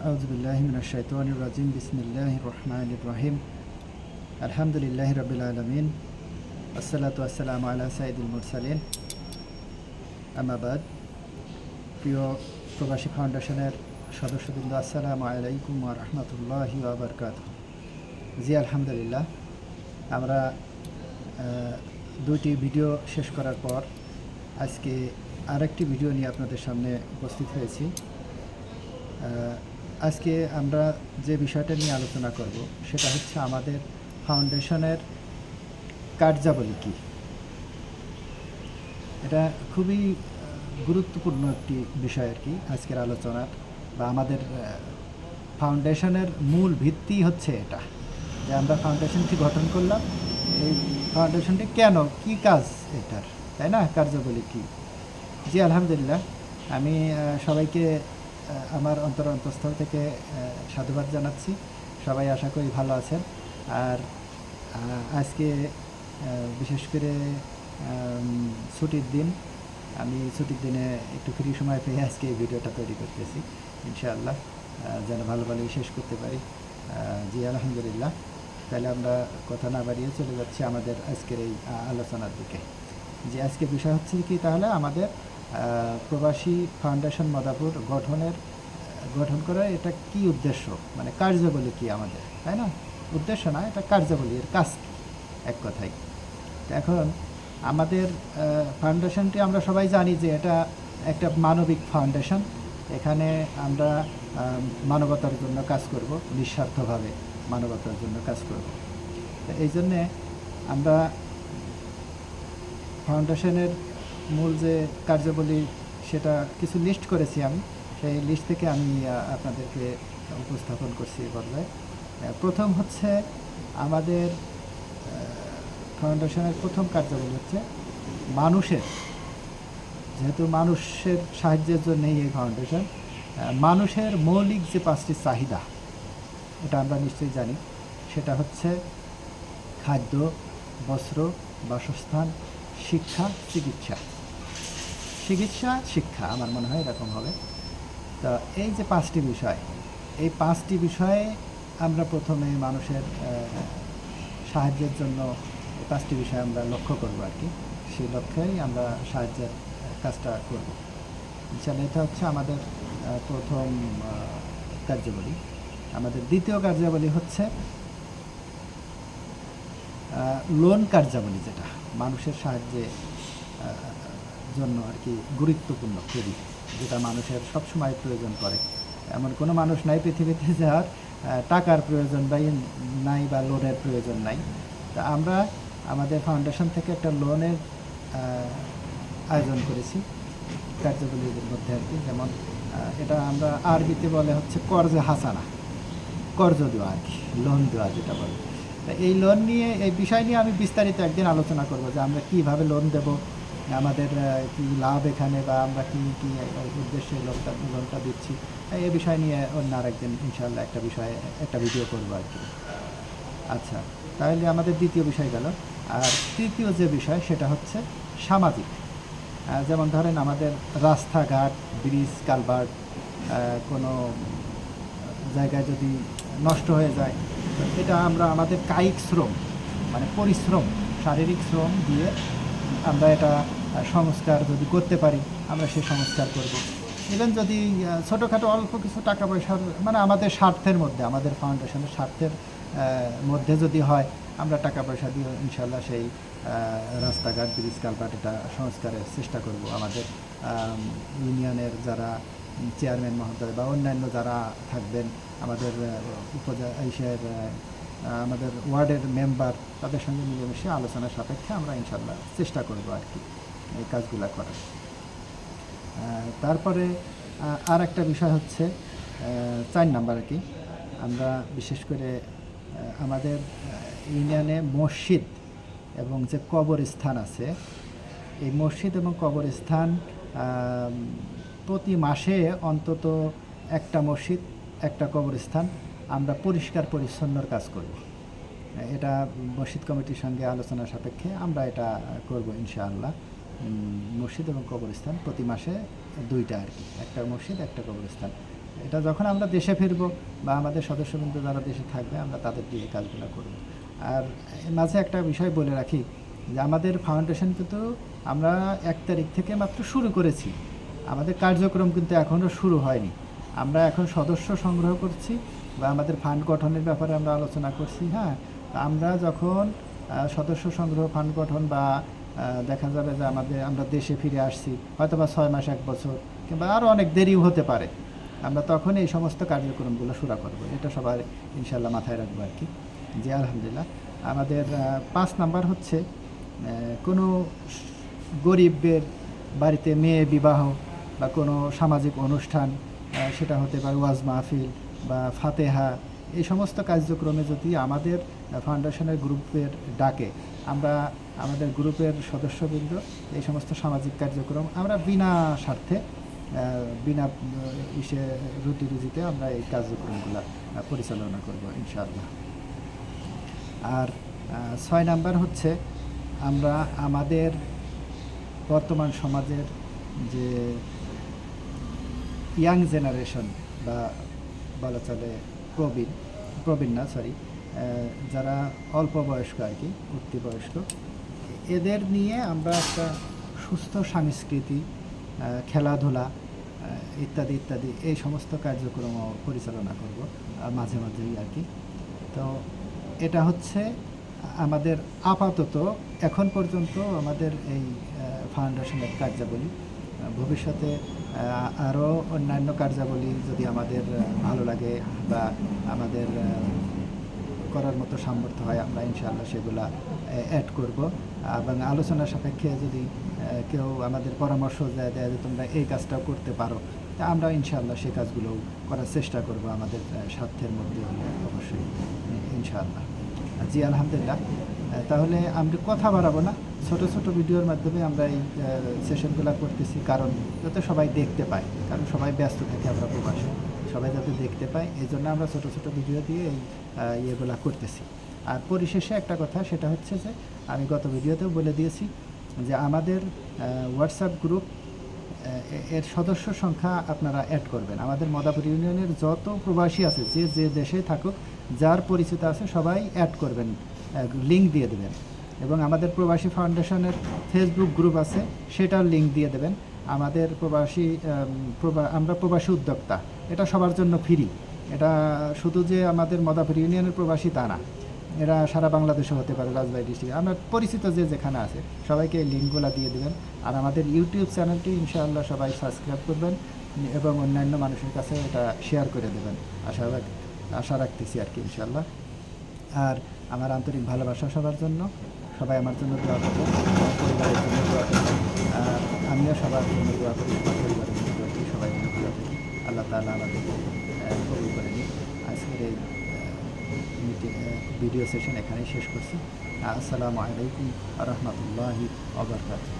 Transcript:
আউযুবিল্লাহি মিনাশ শাইতানির রাজিম বিসমিল্লাহির রহমানির রহিম আলহামদুলিল্লাহি রাব্বিল আলামিন আসসালাতু ওয়াসসালামু আলা সাইয়্যিদিল মুরসালিন আম্মা বাদ। প্রিয় প্রবাসী ফাউন্ডেশনের সদস্যবৃন্দ, আসসালামু আলাইকুম ওয়া রাহমাতুল্লাহি ওয়া বারাকাতুহু। জি আলহামদুলিল্লাহ, আমরা দুইটি ভিডিও শেষ করার পর আজকে আরেকটি ভিডিও নিয়ে আপনাদের সামনে উপস্থিত হয়েছি। আজকে আমরা যে বিষয়টা নিয়ে আলোচনা করব সেটা হচ্ছে আমাদের ফাউন্ডেশনের কার্যাবলী কী। এটা খুবই গুরুত্বপূর্ণ একটি বিষয় আর কি আজকের আলোচনার, বা আমাদের ফাউন্ডেশনের মূল ভিত্তি হচ্ছে এটা, যে আমরা ফাউন্ডেশনটি গঠন করলাম, এই ফাউন্ডেশনটি কেন, কি কাজ এটার, তাই না, কার্যাবলী কী। জি আলহামদুলিল্লাহ, আমি সবাইকে আমার অন্তঃস্থল থেকে সাধুবাদ জানাচ্ছি। সবাই আশা করি ভালো আছেন। আর আজকে বিশেষ করে ছুটির দিন, আমি ছুটির দিনে একটু ফ্রি সময় পেয়ে আজকে এই ভিডিওটা তৈরি করতেছি, ইনশাআল্লাহ যেন ভালো ভালোই শেষ করতে পারি। জি আলহামদুলিল্লাহ, তাহলে আমরা কথা না বাড়িয়ে চলে যাচ্ছি আমাদের আজকের এই আলোচনার দিকে। যে আজকে বিষয় হচ্ছে কি, তাহলে আমাদের প্রবাসী ফাউন্ডেশন মাদারপুর গঠন করার এটা কি উদ্দেশ্য, মানে কার্যাবলী কি আমাদের, তাই না, উদ্দেশ্য না, এটা কার্যাবলী, এর কাজ কি, এক কথাই। এখন আমাদের ফাউন্ডেশনটি আমরা সবাই জানি যে এটা একটা মানবিক ফাউন্ডেশন। এখানে আমরা মানবতার জন্য কাজ করব, নিঃস্বার্থভাবে মানবতার জন্য কাজ করব। এই জন্যে আমরা ফাউন্ডেশনের মূল যে কার্যাবলী সেটা কিছু লিস্ট করেছি আমি, সেই লিস্ট থেকে আমি আপনাদেরকে উপস্থাপন করছি পর্যায়ে। প্রথম হচ্ছে আমাদের ফাউন্ডেশনের প্রথম কার্যাবলী হচ্ছে মানুষের, যেহেতু মানুষের সাহায্যের জন্যই এই ফাউন্ডেশন, মানুষের মৌলিক যে 5টি চাহিদা, এটা আমরা নিশ্চয়ই জানি, সেটা হচ্ছে খাদ্য, বস্ত্র, বাসস্থান, শিক্ষা, শিক্ষা আমার মনে হয় এরকম হবে। তো এই যে 5টি বিষয়, এই 5টি বিষয়ে আমরা প্রথমে মানুষের সাহায্যের জন্য 5টি বিষয় আমরা লক্ষ্য করব আর কি, সেই লক্ষ্যেই আমরা সাহায্যের কাজটা করব ইনশাআল্লাহ। এটা হচ্ছে আমাদের প্রথম কার্যাবলী। আমাদের দ্বিতীয় কার্যাবলী হচ্ছে লোন কার্যাবলী, যেটা মানুষের সাহায্যে জন্য আর কি গুরুত্বপূর্ণ খুবই, যেটা মানুষের সবসময় প্রয়োজন করে। এমন কোনো মানুষ নাই পৃথিবীতে যার টাকার প্রয়োজন নাই বা লোনের প্রয়োজন নাই। তা আমরা আমাদের ফাউন্ডেশন থেকে একটা লোনের আয়োজন করেছি কার্যাবলীর মধ্যে আর কি। যেমন এটা আমরা আরবিতে বলে হচ্ছে কর্জে হাসানা, কর্জ দেওয়া আর কি, লোন দেওয়া যেটা বলে। এই লোন নিয়ে, এই বিষয় নিয়ে আমি বিস্তারিত একদিন আলোচনা করব, যে আমরা কীভাবে লোন দেব, আমাদের কী লাভ এখানে, বা আমরা কী কী উদ্দেশ্যে লোনটা দিচ্ছি, এই বিষয় নিয়ে অন্য আরেকদিন ইনশাআল্লাহ একটা ভিডিও করব আর কি। আচ্ছা, তাহলে আমাদের দ্বিতীয় বিষয় গেল। আর তৃতীয় যে বিষয় সেটা হচ্ছে সামাজিক। যেমন ধরেন আমাদের রাস্তাঘাট, ব্রিজ, কালভার্ট কোনো জায়গায় যদি নষ্ট হয়ে যায়, এটা আমরা আমাদের কায়িক শ্রম, মানে পরিশ্রম, শারীরিক শ্রম দিয়ে আমরা এটা সংস্কার যদি করতে পারি, আমরা সেই সংস্কার করব। ইভেন যদি ছোটোখাটো অল্প কিছু টাকা পয়সার, মানে আমাদের স্বার্থের মধ্যে, আমাদের ফাউন্ডেশনের স্বার্থের মধ্যে যদি হয়, আমরা টাকা পয়সা দিয়ে ইনশাল্লাহ সেই রাস্তাঘাট, ব্রিজ, কালভার্ট এটা সংস্কারের চেষ্টা করব। আমাদের ইউনিয়নের যারা চেয়ারম্যান মহোদয় বা অন্যান্য যারা থাকবেন, আমাদের আমাদের ওয়ার্ডের মেম্বার, তাদের সঙ্গে মিলেমিশে আলোচনার সাপেক্ষে আমরা ইনশাল্লাহ চেষ্টা করব আর কি এই কাজগুলো করার। তারপরে আর একটা বিষয় হচ্ছে 4 নাম্বার আর কি, আমরা বিশেষ করে আমাদের ইউনিয়নে মসজিদ এবং যে কবরস্থান আছে, এই মসজিদ এবং কবরস্থান প্রতি মাসে অন্তত একটা মসজিদ, একটা কবরস্থান আমরা পরিষ্কার পরিচ্ছন্নর কাজ করব। এটা মসজিদ কমিটির সঙ্গে আলোচনা সাপেক্ষে আমরা এটা করব ইনশাআল্লাহ। মসজিদ এবং কবরস্থান প্রতি মাসে 2টা আর কি, একটা মসজিদ একটা কবরস্থান এটা যখন আমরা দেশে ফিরব বা আমাদের সদস্যবৃন্দ যারা দেশে থাকবে আমরা তাদের দিয়ে এই কাজগুলো করব। আর এর মাঝে একটা বিষয় বলে রাখি যে আমাদের ফাউন্ডেশন কিন্তু আমরা 1 তারিখ থেকে মাত্র শুরু করেছি, আমাদের কার্যক্রম কিন্তু এখনও শুরু হয়নি। আমরা এখন সদস্য সংগ্রহ করছি বা আমাদের ফান্ড গঠনের ব্যাপারে আমরা আলোচনা করছি। হ্যাঁ, তা আমরা যখন সদস্য সংগ্রহ, ফান্ড গঠন বা দেখা যাবে যে আমরা দেশে ফিরে আসছি, হয়তো বা 6 মাস 1 বছর কিংবা আরও অনেক দেরিও হতে পারে, আমরা তখন এই সমস্ত কার্যক্রমগুলো শুরু করব। এটা সবার ইনশাল্লাহ মাথায় রাখবো আর কি। জি আলহামদুলিল্লাহ। আমাদের 5 নাম্বার হচ্ছে কোনো গরিবের বাড়িতে মেয়ে বিবাহ বা কোনো সামাজিক অনুষ্ঠান, সেটা হতে পারে ওয়াজ মাহফিল বা ফাতেহা, এই সমস্ত কার্যক্রমে যদি আমাদের ফাউন্ডেশনের গ্রুপের ডাকে আমরা আমাদের গ্রুপের সদস্যবৃন্দ এই সমস্ত সামাজিক কার্যক্রম আমরা বিনা স্বার্থে বিনা রুটি রুজিতে আমরা এই কার্যক্রমগুলো পরিচালনা করব ইনশাআল্লাহ। আর 6 নাম্বার হচ্ছে আমরা আমাদের বর্তমান সমাজের যে ইয়াং জেনারেশন বা বলা চলে প্রবীণ না সরি, যারা অল্প বয়স্ক আর কি, উঠতি বয়স্ক, এদের নিয়ে আমরা একটা সুস্থ সংস্কৃতি, খেলাধুলা ইত্যাদি ইত্যাদি এই সমস্ত কার্যক্রম পরিচালনা করব মাঝে মাঝেই আর কি। তো এটা হচ্ছে আমাদের আপাতত এখন পর্যন্ত আমাদের এই ফাউন্ডেশনের কার্যাবলী। ভবিষ্যতে আরও অন্যান্য কার্যাবলী যদি আমাদের ভালো লাগে বা আমাদের করার মতো সামর্থ্য হয়, আমরা ইনশাআল্লাহ সেগুলা অ্যাড করব। এবং আলোচনা সাপেক্ষে যদি কেউ আমাদের পরামর্শ দেয় যে তোমরা এই কাজটাও করতে পারো, তা আমরা ইনশাআল্লাহ সেই কাজগুলোও করার চেষ্টা করব আমাদের স্বার্থের মধ্যে হলে অবশ্যই ইনশাআল্লাহ। জি আলহামদুলিল্লাহ। তাহলে আমরা কথা বাড়াবো না, ছোট ছোট ভিডিওর মাধ্যমে আমরা এই সেশনগুলো করতেছি, কারণ যাতে সবাই দেখতে পায়, কারণ সবাই ব্যস্ত থাকে, আমরা প্রবাসী, সবাই যাতে দেখতে পায়, এই জন্য আমরা ছোট ছোট ভিডিও দিয়ে এই ইয়েগুলা করতেছি। আর পরিশেষে একটা কথা, সেটা হচ্ছে যে আমি গত ভিডিওতেও বলে দিয়েছি যে আমাদের হোয়াটসঅ্যাপ গ্রুপ এর সদস্য সংখ্যা আপনারা অ্যাড করবেন। আমাদের মদাপুর ইউনিয়নের যত প্রবাসী আছে, যে যে দেশে থাকুক, যার পরিচিত আছে সবাই অ্যাড করবেন, লিঙ্ক দিয়ে দেবেন। এবং আমাদের প্রবাসী ফাউন্ডেশনের ফেসবুক গ্রুপ আছে, সেটার লিঙ্ক দিয়ে দেবেন। আমাদের আমরা প্রবাসী উদ্যোক্তা, এটা সবার জন্য ফ্রি। এটা শুধু যে আমাদের মদাপুর ইউনিয়নের প্রবাসী তা না, এরা সারা বাংলাদেশে হতে পারে, রাজবাড়ী ডিস্ট্রিক্ট, আমরা পরিচিত যে যেখানে আছে সবাইকে এই লিঙ্কগুলো দিয়ে দেবেন। আর আমাদের ইউটিউব চ্যানেলটি ইনশাআল্লাহ সবাই সাবস্ক্রাইব করবেন এবং অন্যান্য মানুষের কাছে এটা শেয়ার করে দেবেন, আশা রাখতেছি আর কি ইনশাআল্লাহ। আর আমার আন্তরিক ভালোবাসা সবার জন্য, সবাই আমার জন্য দোয়া করবেন, আমার পরিবারের জন্য দোয়া করবেন। আর আমিও সবার জন্য দোয়া করি, আমার পরিবারের জন্য দোয়া করি, সবাই জন্য দোয়া করি। আল্লাহ তাআলা আমাদের কবুল করে নিন। আজকের এই ভিডিও সেশন এখানেই শেষ করছি। আসসালামু আলাইকুম ওয়া রাহমাতুল্লাহি ওয়া বারাকাতুহু।